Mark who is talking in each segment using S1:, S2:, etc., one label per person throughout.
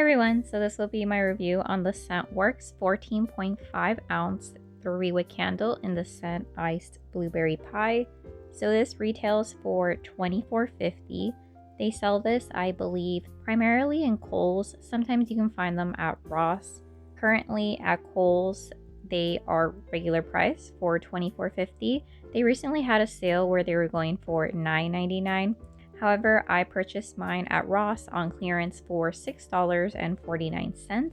S1: everyone, so this will be my review on the ScentWorx 14.5 ounce 3-wick candle in the scent Iced Blueberry Pie. So this retails for $24.50. They sell this, I believe, primarily in Kohl's. Sometimes you can find them at Ross. Currently at Kohl's, they are regular price for $24.50. They recently had a sale where they were going for $9.99. However, I purchased mine at Ross on clearance for $6.49.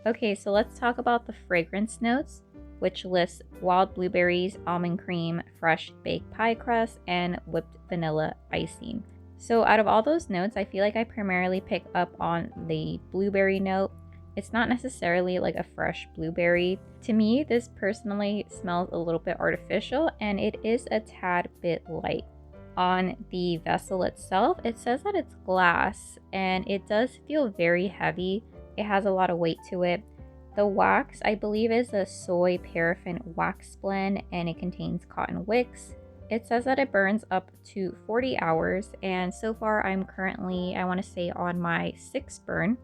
S1: Okay, so let's talk about the fragrance notes, which lists wild blueberries, almond cream, fresh baked pie crust, and whipped vanilla icing. So out of all those notes, I feel like I primarily pick up on the blueberry note. It's not necessarily like a fresh blueberry. To me, this personally smells a little bit artificial, and it is a tad bit light. On the vessel itself, it says that it's glass, and it does feel very heavy. It has a lot of weight to it. The wax, I believe, is a soy paraffin wax blend, and it contains cotton wicks. It says that it burns up to 40 hours, and so far I'm currently, I want to say, on my 6th burn.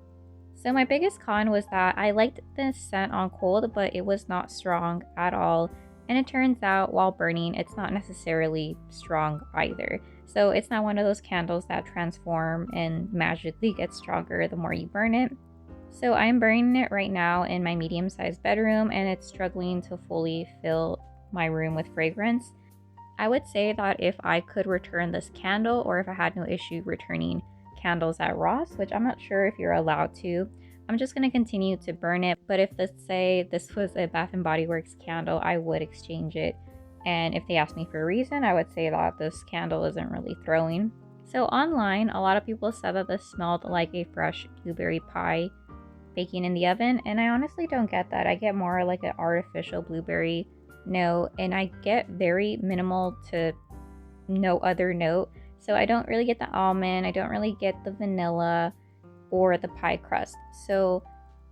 S1: So my biggest con was that I liked the scent on cold, but it was not strong at all. And it turns out while burning, it's not necessarily strong either. So it's not one of those candles that transform and magically get stronger the more you burn it. So I'm burning it right now in my medium-sized bedroom, and it's struggling to fully fill my room with fragrance. I would say that if I could return this candle, or if I had no issue returning candles at Ross, which I'm not sure if you're allowed to, I'm just going to continue to burn it. But if, let's say, this was a Bath & Body Works candle, I would exchange it. And if they asked me for a reason, I would say that this candle isn't really throwing. So online, a lot of people said that this smelled like a fresh blueberry pie baking in the oven. And I honestly don't get that. I get more like an artificial blueberry note, and I get very minimal to no other note. So I don't really get the almond, I don't really get the vanilla or the pie crust. So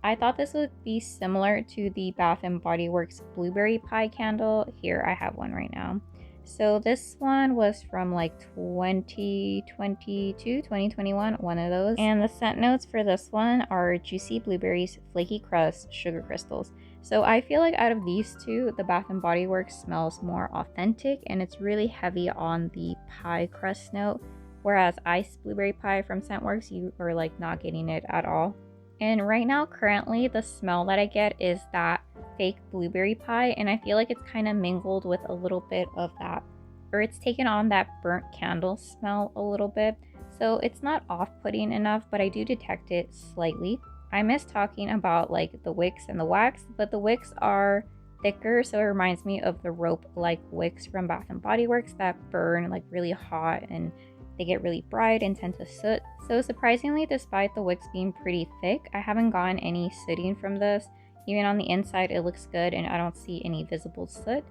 S1: I thought this would be similar to the Bath & Body Works blueberry pie candle. Here, I have one right now. So this one was from like 2022, 2021, one of those. And the scent notes for this one are juicy blueberries, flaky crust, sugar crystals. So I feel like out of these two, the Bath & Body Works smells more authentic, and it's really heavy on the pie crust note. Whereas Iced Blueberry Pie from ScentWorx, you are like not getting it at all. And right now, currently, the smell that I get is that fake blueberry pie, and I feel like it's kind of mingled with a little bit of that, or it's taken on that burnt candle smell a little bit. So it's not off-putting enough, but I do detect it slightly. I miss talking about like the wicks and the wax, but the wicks are thicker, so it reminds me of the rope-like wicks from Bath & Body Works that burn like really hot, and they get really bright and tend to soot. So surprisingly, despite the wicks being pretty thick, I haven't gotten any sooting from this. Even on the inside, it looks good, and I don't see any visible soot.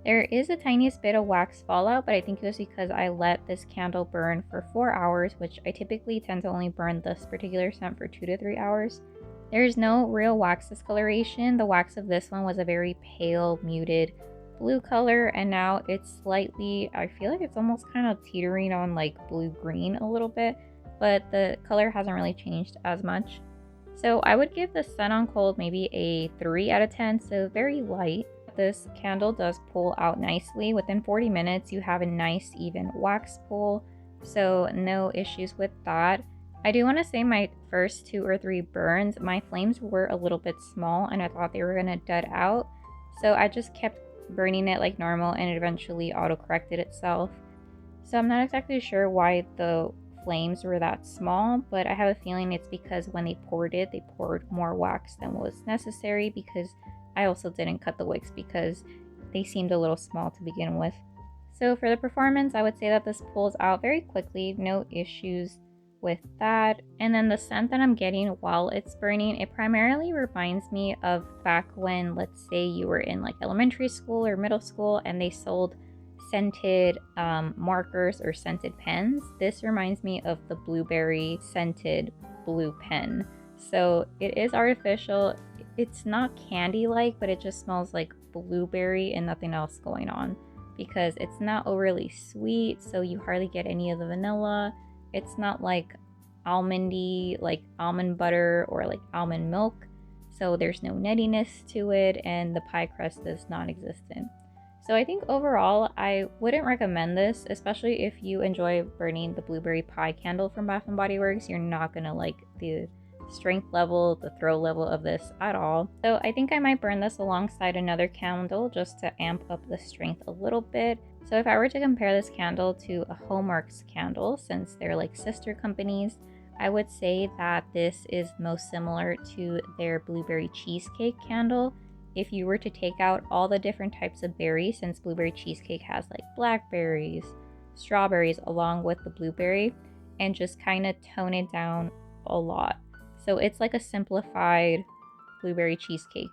S1: There is a tiniest bit of wax fallout, but I think it was because I let this candle burn for 4 hours, which I typically tend to only burn this particular scent for 2 to 3 hours. There's no real wax discoloration. The wax of this one was a very pale, muted blue color, and now it's slightly, I feel like it's almost kind of teetering on like blue-green a little bit, but the color hasn't really changed as much. So I would give the scent on cold maybe a 3 out of 10, so very light. This candle does pull out nicely. Within 40 minutes, you have a nice even wax pull, so no issues with that. I do want to say my first 2 or 3 burns, my flames were a little bit small, and I thought they were going to dead out. So I just kept burning it like normal, and it eventually auto-corrected itself. So I'm not exactly sure why the flames were that small, but I have a feeling it's because when they poured it, they poured more wax than was necessary, because I also didn't cut the wicks because they seemed a little small to begin with. So for the performance, I would say that this pulls out very quickly, no issues with that. And then the scent that I'm getting while it's burning, it primarily reminds me of back when, let's say, you were in like elementary school or middle school and they sold scented markers or scented pens. This reminds me of the blueberry scented blue pen. So it is artificial. It's not candy-like, but it just smells like blueberry and nothing else going on, because it's not overly sweet, so you hardly get any of the vanilla. It's not like almondy, like almond butter or like almond milk. So there's no nuttiness to it, and the pie crust is non-existent. So I think overall, I wouldn't recommend this, especially if you enjoy burning the blueberry pie candle from Bath & Body Works. You're not gonna like the strength level, the throw level of this at all. So I think I might burn this alongside another candle just to amp up the strength a little bit. So if I were to compare this candle to a ScentWorx candle, since they're like sister companies, I would say that this is most similar to their blueberry cheesecake candle. If you were to take out all the different types of berries, since blueberry cheesecake has like blackberries, strawberries along with the blueberry, and just kind of tone it down a lot. So it's like a simplified blueberry cheesecake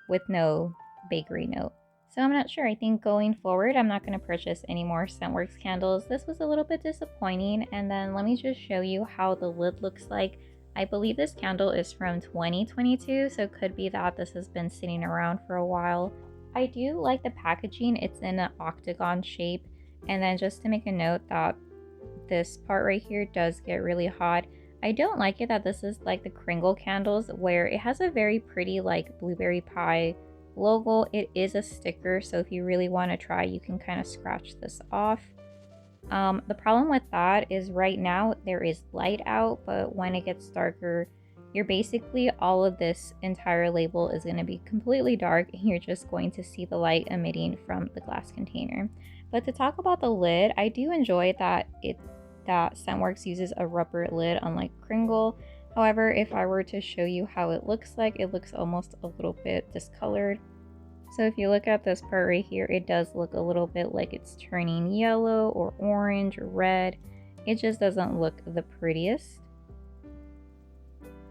S1: with no bakery note. So I'm not sure. I think going forward, I'm not going to purchase any more ScentWorx candles. This was a little bit disappointing. And then let me just show you how the lid looks like. I believe this candle is from 2022, so it could be that this has been sitting around for a while. I do like the packaging. It's in an octagon shape. And then just to make a note that this part right here does get really hot. I don't like it that this is like the Kringle candles where it has a very pretty like blueberry pie logo. It is a sticker, so if you really want to try, you can kind of scratch this off. The problem with that is right now there is light out, but when it gets darker, you're basically, all of this entire label is going to be completely dark and you're just going to see the light emitting from the glass container. But to talk about the lid, I do enjoy that ScentWorx uses a rubber lid unlike Kringle. However, if I were to show you how it looks like, it looks almost a little bit discolored. So if you look at this part right here, it does look a little bit like it's turning yellow or orange or red. It just doesn't look the prettiest.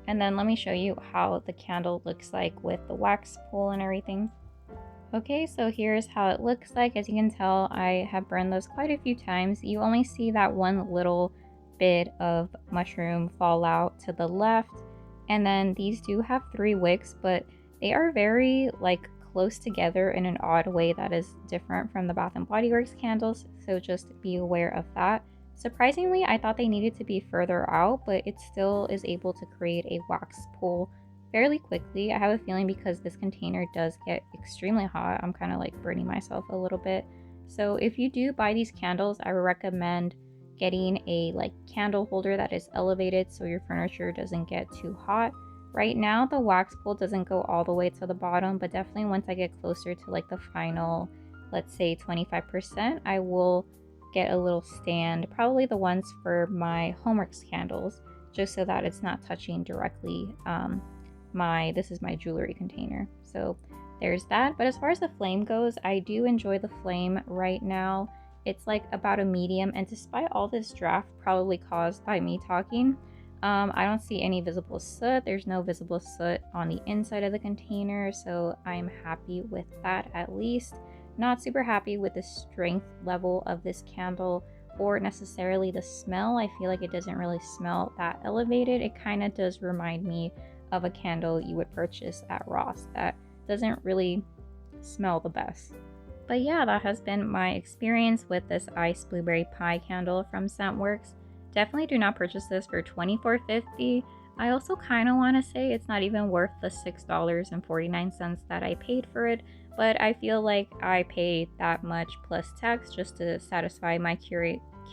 S1: And then let me show you how the candle looks like with the wax pull and everything. Okay, so here's how it looks like. As you can tell, I have burned those quite a few times. You only see that one little bit of mushroom fallout to the left. And then these do have 3 wicks, but they are very like close together in an odd way that is different from the Bath & Body Works candles. So just be aware of that. Surprisingly, I thought they needed to be further out, but it still is able to create a wax pull fairly quickly. I have a feeling because this container does get extremely hot, I'm kind of like burning myself a little bit. So if you do buy these candles, I would recommend getting a like candle holder that is elevated so your furniture doesn't get too hot. Right now the wax pull doesn't go all the way to the bottom, but definitely once I get closer to like the final, let's say 25%, I will get a little stand, probably the ones for my ScentWorx candles, just so that it's not touching directly this is my jewelry container. So there's that. But as far as the flame goes, I do enjoy the flame right now. It's like about a medium, and despite all this draft probably caused by me talking, I don't see any visible soot. There's no visible soot on the inside of the container, so I'm happy with that at least. Not super happy with the strength level of this candle or necessarily the smell. I feel like it doesn't really smell that elevated. It kind of does remind me of a candle you would purchase at Ross that doesn't really smell the best. But yeah, that has been my experience with this iced blueberry pie candle from ScentWorx. Definitely do not purchase this for $24.50. I also kind of want to say it's not even worth the $6.49 that I paid for it, but I feel like I paid that much plus tax just to satisfy my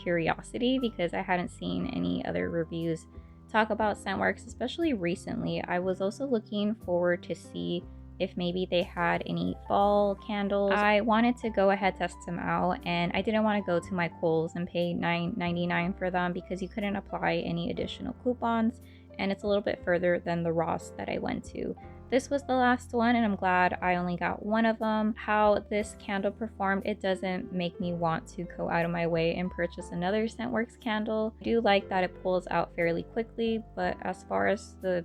S1: curiosity because I hadn't seen any other reviews talk about ScentWorx, especially recently. I was also looking forward to see if maybe they had any fall candles. I wanted to go ahead test them out, and I didn't want to go to my Kohl's and pay $9.99 for them because you couldn't apply any additional coupons, and it's a little bit further than the Ross that I went to. This was the last one, and I'm glad I only got one of them. How this candle performed, it doesn't make me want to go out of my way and purchase another ScentWorx candle. I do like that it pulls out fairly quickly, but as far as the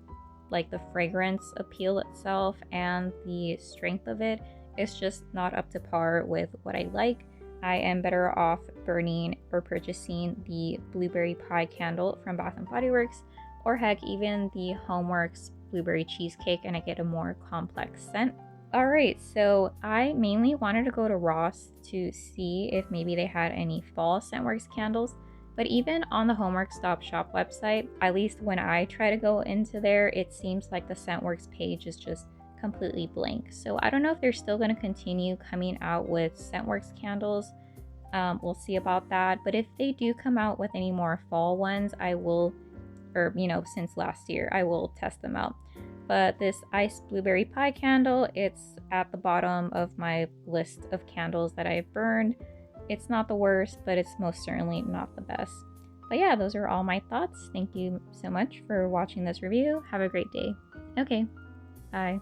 S1: fragrance appeal itself and the strength of it, it's just not up to par with what I like. I am better off burning or purchasing the blueberry pie candle from Bath & Body Works, or heck, even the ScentWorx blueberry cheesecake, and I get a more complex scent. Alright, so I mainly wanted to go to Ross to see if maybe they had any fall ScentWorx candles. But even on the Homework Stop Shop website, at least when I try to go into there, it seems like the ScentWorx page is just completely blank. So I don't know if they're still going to continue coming out with ScentWorx candles. We'll see about that. But if they do come out with any more fall ones, I will, or since last year, I will test them out. But this iced blueberry pie candle, it's at the bottom of my list of candles that I've burned. It's not the worst, but it's most certainly not the best. But yeah, those are all my thoughts. Thank you so much for watching this review. Have a great day. Okay, bye.